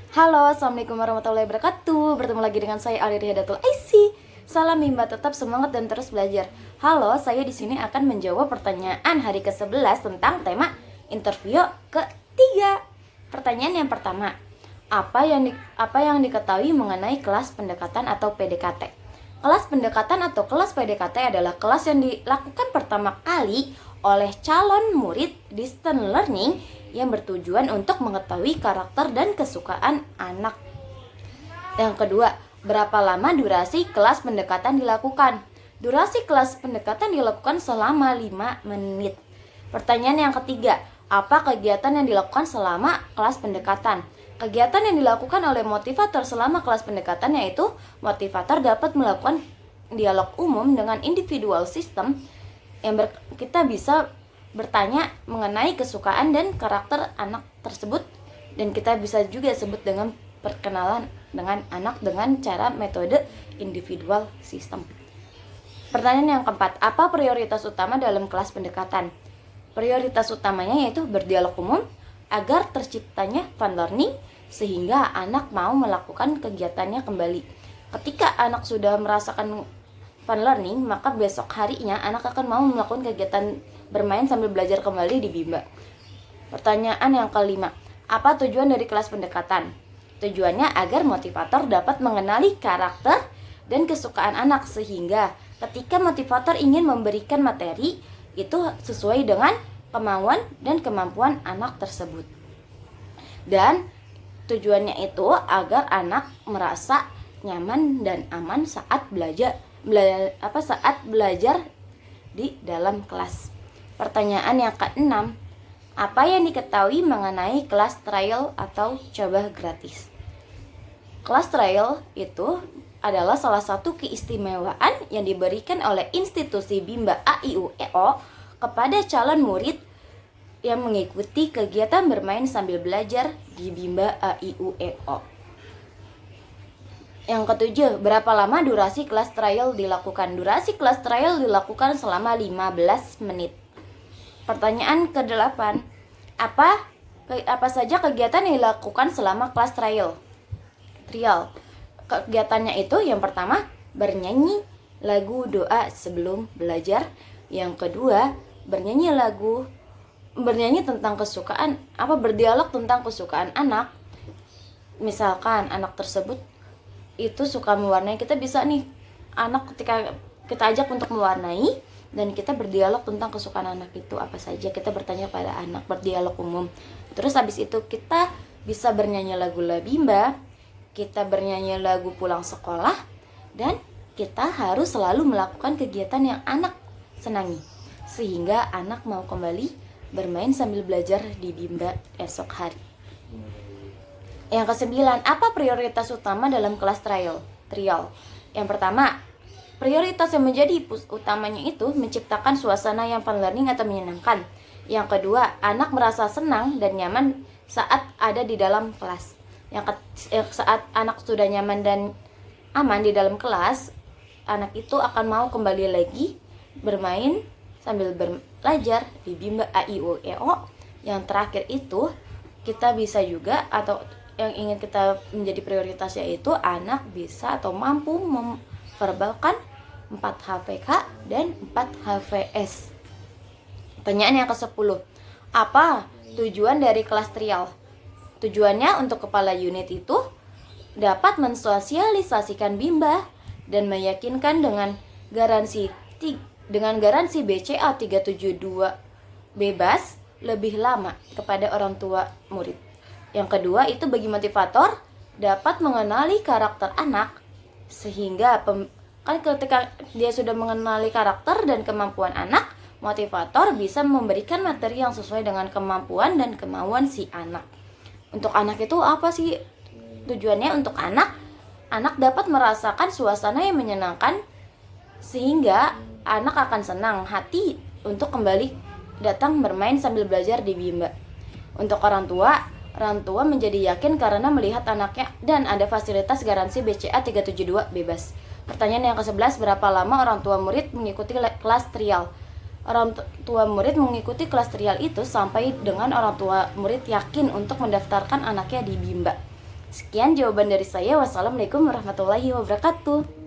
Halo, assalamualaikum warahmatullahi wabarakatuh. Bertemu lagi dengan saya Ariri Hadatul Aisy. Salam Bimba, tetap semangat dan terus belajar. Halo, saya di sini akan menjawab pertanyaan hari ke-11 tentang tema interview ketiga. Pertanyaan yang pertama, apa yang diketahui mengenai kelas pendekatan atau PDKT? Kelas pendekatan atau kelas PDKT adalah kelas yang dilakukan pertama kali oleh calon murid distance learning yang bertujuan untuk mengetahui karakter dan kesukaan anak. Yang kedua, berapa lama durasi kelas pendekatan dilakukan? Durasi kelas pendekatan dilakukan selama 5 menit. Pertanyaan yang ketiga, apa kegiatan yang dilakukan selama kelas pendekatan? Kegiatan yang dilakukan oleh motivator selama kelas pendekatan yaitu motivator dapat melakukan dialog umum dengan individual system yang kita bisa bertanya mengenai kesukaan dan karakter anak tersebut, dan kita bisa juga sebut dengan perkenalan dengan anak dengan cara metode individual system. Pertanyaan yang keempat, apa prioritas utama dalam kelas pendekatan? Prioritas utamanya yaitu berdialog umum agar terciptanya fun learning sehingga anak mau melakukan kegiatannya kembali. Ketika anak sudah merasakan fun learning, maka besok harinya anak akan mau melakukan kegiatan bermain sambil belajar kembali di Bimba. Pertanyaan yang kelima, apa tujuan dari kelas pendekatan? Tujuannya agar motivator dapat mengenali karakter dan kesukaan anak sehingga ketika motivator ingin memberikan materi itu sesuai dengan kemauan dan kemampuan anak tersebut. Dan tujuannya itu agar anak merasa nyaman dan aman saat belajar di dalam kelas. Pertanyaan yang keenam, apa yang diketahui mengenai kelas trial atau coba gratis? Kelas trial itu adalah salah satu keistimewaan yang diberikan oleh institusi Bimba AIUEO kepada calon murid yang mengikuti kegiatan bermain sambil belajar di Bimba AIUEO. Yang ketujuh, berapa lama durasi kelas trial dilakukan? Durasi kelas trial dilakukan selama 15 menit. Pertanyaan ke-8, apa saja kegiatan yang dilakukan selama kelas trial? Kegiatannya itu yang pertama, bernyanyi lagu doa sebelum belajar. Yang kedua, bernyanyi tentang kesukaan, berdialog tentang kesukaan anak. Misalkan anak tersebut itu suka mewarnai, kita bisa nih anak ketika kita ajak untuk mewarnai dan kita berdialog tentang kesukaan anak itu apa saja, kita bertanya pada anak, berdialog umum. Terus habis itu kita bisa bernyanyi lagu La Bimba, kita bernyanyi lagu pulang sekolah, dan kita harus selalu melakukan kegiatan yang anak senangi sehingga anak mau kembali bermain sambil belajar di Bimba esok hari. Yang ke-9, apa prioritas utama dalam kelas trial? Yang pertama, prioritas yang menjadi utamanya itu menciptakan suasana yang fun learning atau menyenangkan. Yang kedua, anak merasa senang dan nyaman saat ada di dalam kelas. Saat anak sudah nyaman dan aman di dalam kelas, anak itu akan mau kembali lagi bermain sambil belajar di Bimba AIUEO. Yang terakhir itu, kita bisa juga atau yang ingin kita menjadi prioritas yaitu anak bisa atau mampu memverbalkan 4 HVK dan 4 HVS. Pertanyaan yang ke-10, apa tujuan dari kelas trial? Tujuannya untuk kepala unit itu dapat mensosialisasikan Bimba dan meyakinkan dengan garansi BCA 372 bebas lebih lama kepada orang tua murid. Yang kedua itu bagi motivator dapat mengenali karakter anak sehingga ketika dia sudah mengenali karakter dan kemampuan anak, motivator bisa memberikan materi yang sesuai dengan kemampuan dan kemauan si anak. Untuk anak itu apa sih tujuannya? Untuk anak dapat merasakan suasana yang menyenangkan sehingga anak akan senang hati untuk kembali datang bermain sambil belajar di Bimba. Untuk orang tua Orang tua menjadi yakin karena melihat anaknya dan ada fasilitas garansi BCA 372 bebas. Pertanyaan yang ke-11, berapa lama orang tua murid mengikuti kelas trial? Orang tua murid mengikuti kelas trial itu sampai dengan orang tua murid yakin untuk mendaftarkan anaknya di Bimba. Sekian jawaban dari saya. Wassalamualaikum warahmatullahi wabarakatuh.